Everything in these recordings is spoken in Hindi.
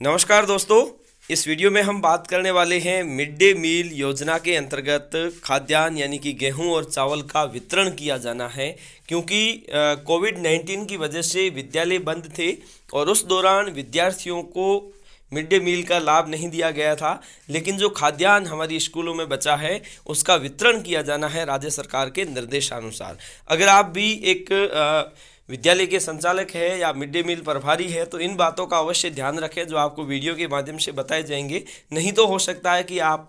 नमस्कार दोस्तों, इस वीडियो में हम बात करने वाले हैं मिड डे मील योजना के अंतर्गत खाद्यान्न यानी कि गेहूं और चावल का वितरण किया जाना है। क्योंकि कोविड-19 की वजह से विद्यालय बंद थे और उस दौरान विद्यार्थियों को मिड डे मील का लाभ नहीं दिया गया था, लेकिन जो खाद्यान्न हमारी स्कूलों में बचा है उसका वितरण किया जाना है राज्य सरकार के निर्देशानुसार। अगर आप भी एक विद्यालय के संचालक है या मिड डे मील प्रभारी है तो इन बातों का अवश्य ध्यान रखें जो आपको वीडियो के माध्यम से बताए जाएंगे। नहीं तो हो सकता है कि आप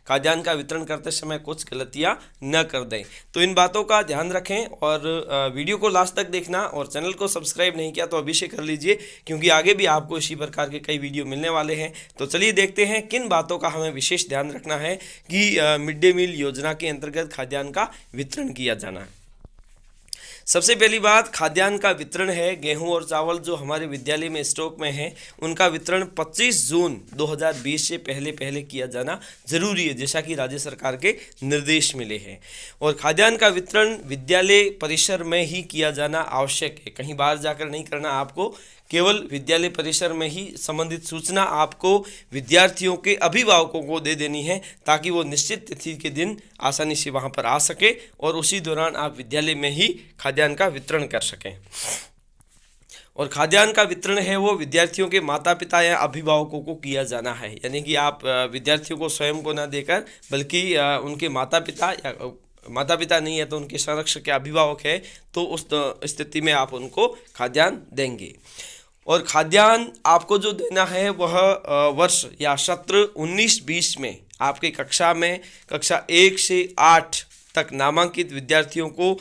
खाद्यान्न का वितरण करते समय कुछ गलतियां न कर दें। तो इन बातों का ध्यान रखें और वीडियो को लास्ट तक देखना और चैनल को सब्सक्राइब नहीं किया तो अभी से कर लीजिए, क्योंकि आगे भी आपको इसी प्रकार के कई वीडियो मिलने वाले हैं। तो चलिए देखते हैं किन बातों का हमें विशेष ध्यान रखना है कि मिड डे मील योजना के अंतर्गत खाद्यान्न का वितरण किया जाना है। सबसे पहली बात, खाद्यान्न का वितरण है। गेहूं और चावल जो हमारे विद्यालय में स्टॉक में है उनका वितरण 25 जून 2020 से पहले किया जाना जरूरी है, जैसा कि राज्य सरकार के निर्देश मिले हैं। और खाद्यान्न का वितरण विद्यालय परिसर में ही किया जाना आवश्यक है, कहीं बाहर जाकर नहीं करना। आपको केवल विद्यालय परिसर में ही संबंधित सूचना आपको विद्यार्थियों के अभिभावकों को दे देनी है, ताकि वो निश्चित तिथि के दिन आसानी से वहाँ पर आ सके और उसी दौरान आप विद्यालय में ही खाद्यान्न का वितरण कर सकें। और खाद्यान्न का वितरण है वो विद्यार्थियों के माता पिता या अभिभावकों को किया जाना है, यानी कि आप विद्यार्थियों को स्वयं को ना देकर बल्कि उनके माता पिता या माता पिता नहीं है तो उनके संरक्षक के अभिभावक है तो उस स्थिति में आप उनको खाद्यान्न देंगे। और खाद्यान्न आपको जो देना है वह वर्ष या सत्र 19-20 में आपकी कक्षा में कक्षा 1 से 8 तक नामांकित विद्यार्थियों को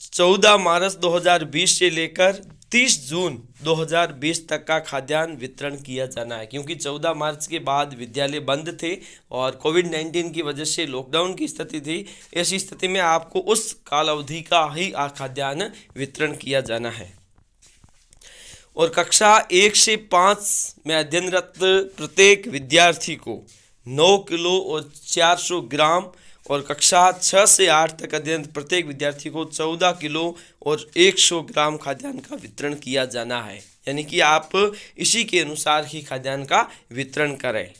14 मार्च 2020 से लेकर 30 जून 2020 तक का खाद्यान्न वितरण किया जाना है। क्योंकि 14 मार्च के बाद विद्यालय बंद थे और कोविड-19 की वजह से लॉकडाउन की स्थिति थी। ऐसी स्थिति में आपको उस काल अवधि का ही खाद्यान्न वितरण किया जाना है। और कक्षा 1 से 5 में अध्ययनरत प्रत्येक विद्यार्थी को 9 किलो और 400 ग्राम और कक्षा 6 से 8 तक अध्ययन प्रत्येक विद्यार्थी को 14 किलो और 100 ग्राम खाद्यान्न का वितरण किया जाना है। यानी कि आप इसी के अनुसार ही खाद्यान्न का वितरण करें।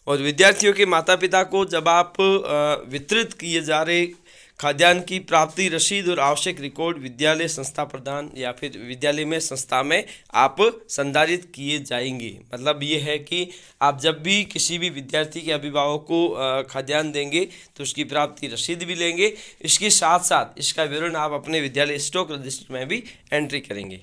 और विद्यार्थियों के माता पिता को जब आप वितरित किए जा रहे खाद्यान्न की प्राप्ति रसीद और आवश्यक रिकॉर्ड विद्यालय संस्था प्रदान या फिर विद्यालय में संस्था में आप संधारित किए जाएंगे। मतलब ये है कि आप जब भी किसी भी विद्यार्थी के अभिभावक को खाद्यान्न देंगे तो उसकी प्राप्ति रसीद भी लेंगे। इसके साथ साथ इसका विवरण आप अपने विद्यालय स्टॉक रजिस्टर में भी एंट्री करेंगे।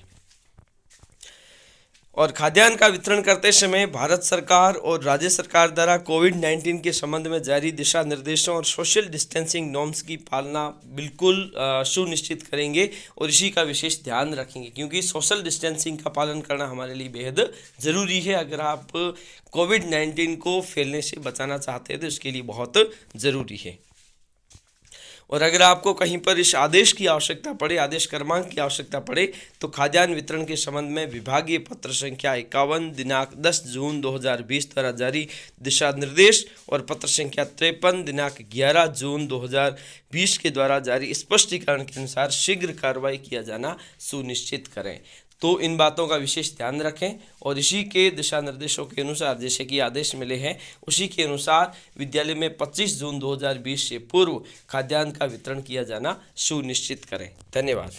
और खाद्यान्न का वितरण करते समय भारत सरकार और राज्य सरकार द्वारा कोविड-19 के संबंध में जारी दिशा निर्देशों और सोशल डिस्टेंसिंग नॉर्म्स की पालना बिल्कुल सुनिश्चित करेंगे और इसी का विशेष ध्यान रखेंगे। क्योंकि सोशल डिस्टेंसिंग का पालन करना हमारे लिए बेहद ज़रूरी है। अगर आप कोविड-19 को फैलने से बचाना चाहते हैं तो इसके लिए बहुत ज़रूरी है। और अगर आपको कहीं पर इस आदेश की आवश्यकता पड़े, आदेश क्रमांक की आवश्यकता पड़े, तो खाद्यान्न वितरण के संबंध में विभागीय पत्र संख्या 51 दिनांक 10 जून 2020 द्वारा जारी दिशा निर्देश और पत्र संख्या 53 दिनांक 11 जून 2020 के द्वारा जारी स्पष्टीकरण के अनुसार शीघ्र कार्रवाई किया जाना सुनिश्चित करें। तो इन बातों का विशेष ध्यान रखें और इसी के दिशा निर्देशों के अनुसार जैसे कि आदेश मिले हैं उसी के अनुसार विद्यालय में 25 जून 2020 से पूर्व खाद्यान्न का वितरण किया जाना सुनिश्चित करें। धन्यवाद।